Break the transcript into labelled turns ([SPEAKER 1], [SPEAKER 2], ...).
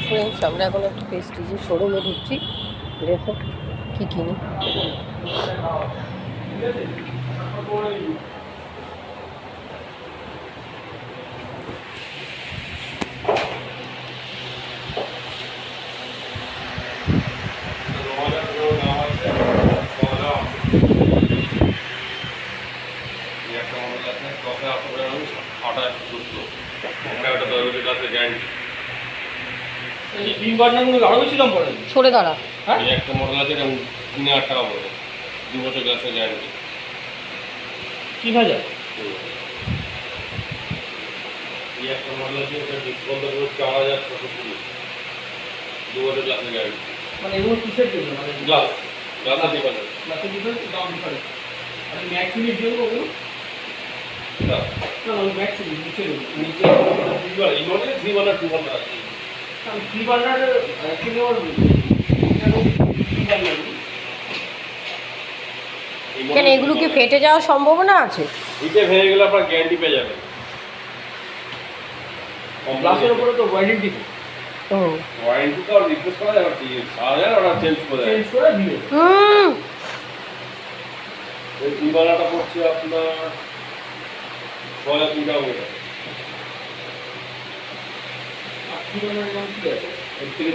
[SPEAKER 1] Friends, আমরা এখন একটা প্রেস্টিজের শোরুমে ঢুকছি। দেখো কি কিনি। সরে দাঁড়া।
[SPEAKER 2] হ্যাঁ, একটা মডেল আছে 3000 টাকা পড়বে, 2 বছর গ্লাসের গ্যারান্টি।
[SPEAKER 3] 3000
[SPEAKER 2] এই একটা মডেল আছে, এটা ডিসকাউন্ট করে 4620, 2 বছর গ্লাসের গ্যারান্টি।
[SPEAKER 3] মানে এগুলো কিসের জন্য? মানে
[SPEAKER 2] গ্লাসের ডিফারেন্স।
[SPEAKER 3] গ্লাসের ডিফারেন্স, দাম ডিফারেন্স। আর ম্যাক্স ইউনিট দিয়ে ওগুলো না না, ম্যাক্স ইউনিট নিচে
[SPEAKER 2] নিচে এই মডেল 3 2 আছে।
[SPEAKER 3] আমি 300 অ্যাকচুয়ালি ওর
[SPEAKER 1] কেন এগুলো কি ফেটে যাওয়ার সম্ভাবনা আছে?
[SPEAKER 2] এটা ভেঙে গেলে আপনার গ্যারান্টি পেয়ে যাবেন।
[SPEAKER 3] গ্লাসের উপরে তো ওয়ারেন্টি থাকে।
[SPEAKER 1] ও
[SPEAKER 2] ওয়ারেন্টি তো রিপ্লেস করা যাবে, সারা যায় ওটা চেঞ্জ করে দেয়।
[SPEAKER 3] চেঞ্জ করে দিবে।
[SPEAKER 2] এই বিমানটা পড়ছে আপনার 6000 টাকা করে।
[SPEAKER 3] আর 300 এর দাম কি আছে?
[SPEAKER 2] এর থেকে